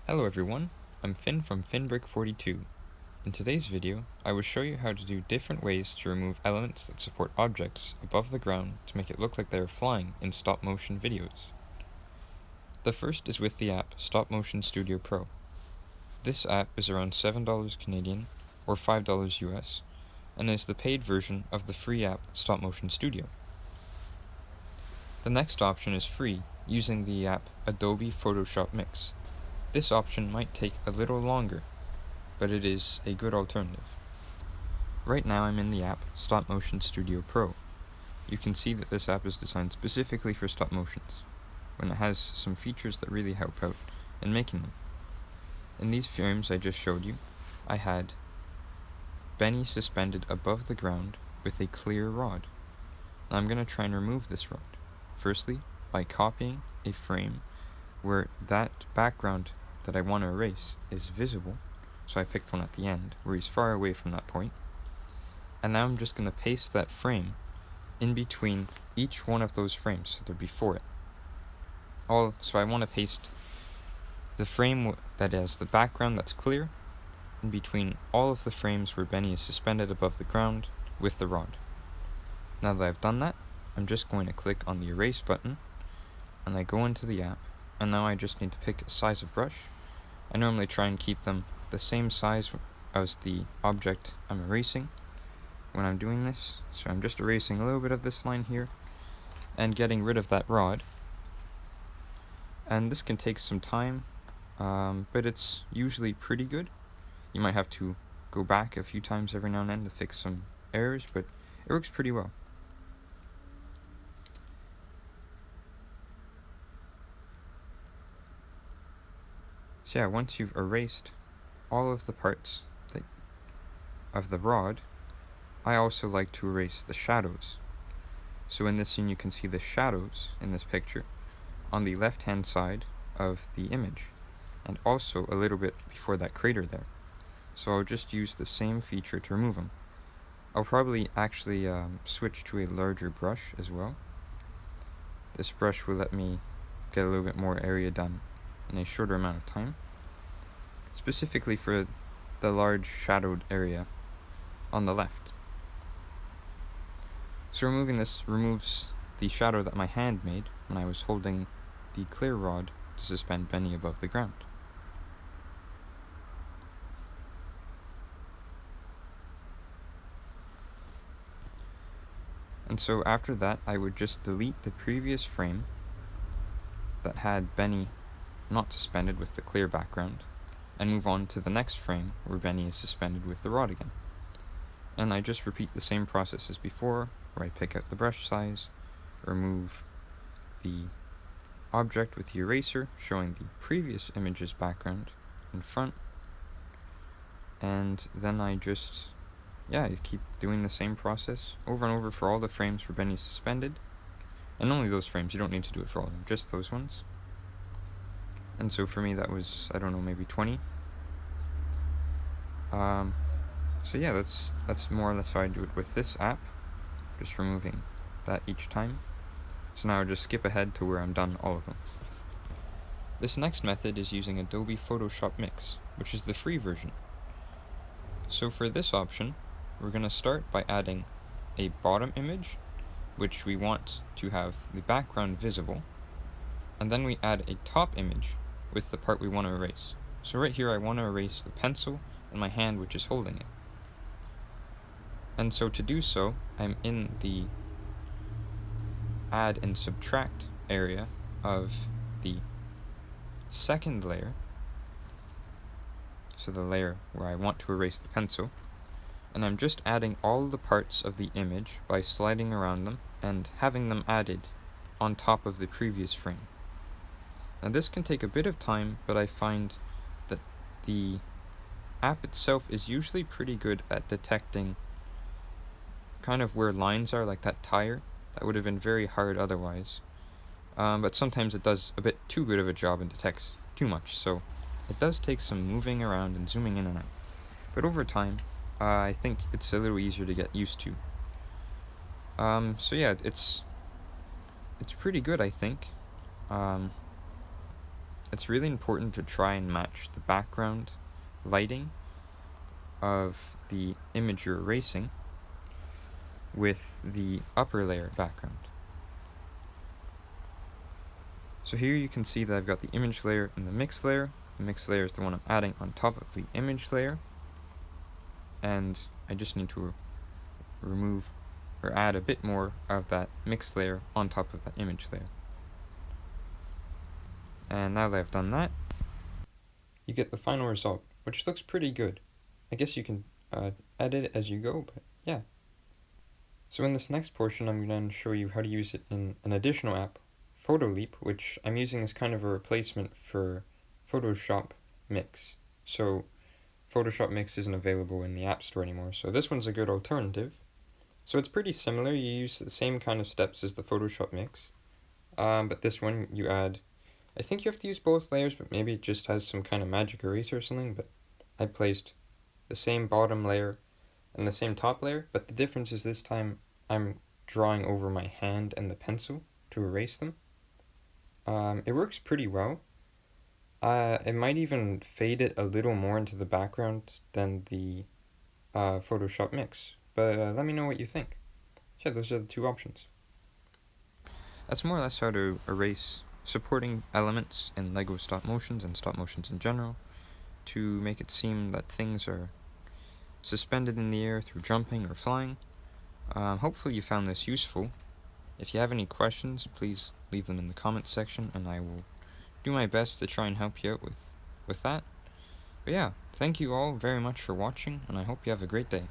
Hello everyone, I'm Finn from FinnBrick42. In today's video, I will show you how to do different ways to remove elements that support objects above the ground to make it look like they are flying in stop-motion videos. The first is with the app Stop Motion Studio Pro. This app is around $7 Canadian or $5 US and is the paid version of the free app Stop Motion Studio. The next option is free using the app Adobe Photoshop Mix. This option might take a little longer, but it is a good alternative. Right now I'm in the app Stop Motion Studio Pro. You can see that this app is designed specifically for stop motions, when it has some features that really help out in making them. In these frames I just showed you, I had Benny suspended above the ground with a clear rod. Now I'm going to try and remove this rod. Firstly, by copying a frame where that background that I want to erase is visible, so I picked one at the end where he's far away from that point, and now I'm just going to paste that frame in between each one of those frames, so they're before it. So I want to paste the frame that has the background that's clear in between all of the frames where Benny is suspended above the ground with the rod. Now that I've done that, I'm just going to click on the erase button, and I go into the app, and now I just need to pick a size of brush. I normally try and keep them the same size as the object I'm erasing when I'm doing this, so I'm just erasing a little bit of this line here and getting rid of that rod. And this can take some time, but it's usually pretty good. You might have to go back a few times every now and then to fix some errors, but it works pretty well. So yeah, once you've erased all of the parts of the rod, I also like to erase the shadows. So in this scene you can see the shadows in this picture on the left hand side of the image, and also a little bit before that crater there. So I'll just use the same feature to remove them. I'll probably actually switch to a larger brush as well. This brush will let me get a little bit more area done in a shorter amount of time, specifically for the large shadowed area on the left. So removing this removes the shadow that my hand made when I was holding the clear rod to suspend Benny above the ground. And so after that, I would just delete the previous frame that had Benny not suspended with the clear background, and move on to the next frame where Benny is suspended with the rod again. And I just repeat the same process as before, where I pick out the brush size, remove the object with the eraser showing the previous image's background in front, and then I just you keep doing the same process over and over for all the frames where Benny's suspended, and only those frames. You don't need to do it for all of them, just those ones. And so for me that was, I don't know, maybe 20. So yeah, that's more or less how I do it with this app, just removing that each time. So now I'll just skip ahead to where I'm done all of them. This next method is using Adobe Photoshop Mix, which is the free version. So for this option, we're going to start by adding a bottom image, which we want to have the background visible, and then we add a top image with the part we want to erase. So right here I want to erase the pencil and my hand which is holding it. And so to do so, I'm in the add and subtract area of the second layer, so the layer where I want to erase the pencil, and I'm just adding all the parts of the image by sliding around them and having them added on top of the previous frame. Now this can take a bit of time, but I find that the app itself is usually pretty good at detecting kind of where lines are, like that tire. That would have been very hard otherwise. But sometimes it does a bit too good of a job and detects too much, so it does take some moving around and zooming in and out. But over time, I think it's a little easier to get used to. So yeah, it's pretty good, I think. it's really important to try and match the background lighting of the image you're erasing with the upper layer background. So here you can see that I've got the image layer and the mix layer. The mix layer is the one I'm adding on top of the image layer, and I just need to remove or add a bit more of that mix layer on top of that image layer. And now that I've done that, you get the final result, which looks pretty good. I guess you can edit it as you go, but yeah. So in this next portion, I'm going to show you how to use it in an additional app, Photoleap, which I'm using as kind of a replacement for Photoshop Mix. So Photoshop Mix isn't available in the App Store anymore, so this one's a good alternative. So it's pretty similar. You use the same kind of steps as the Photoshop Mix, but this one you add, I think you have to use both layers, but maybe it just has some kind of magic eraser or something, but I placed the same bottom layer and the same top layer, but the difference is this time I'm drawing over my hand and the pencil to erase them. It works pretty well. It might even fade it a little more into the background than the Photoshop Mix, but let me know what you think. Yeah, those are the two options. That's more or less how to erase supporting elements in LEGO stop motions and stop motions in general to make it seem that things are suspended in the air through jumping or flying. Hopefully you found this useful. If you have any questions, please leave them in the comments section, and I will do my best to try and help you out with that. But yeah, thank you all very much for watching, and I hope you have a great day.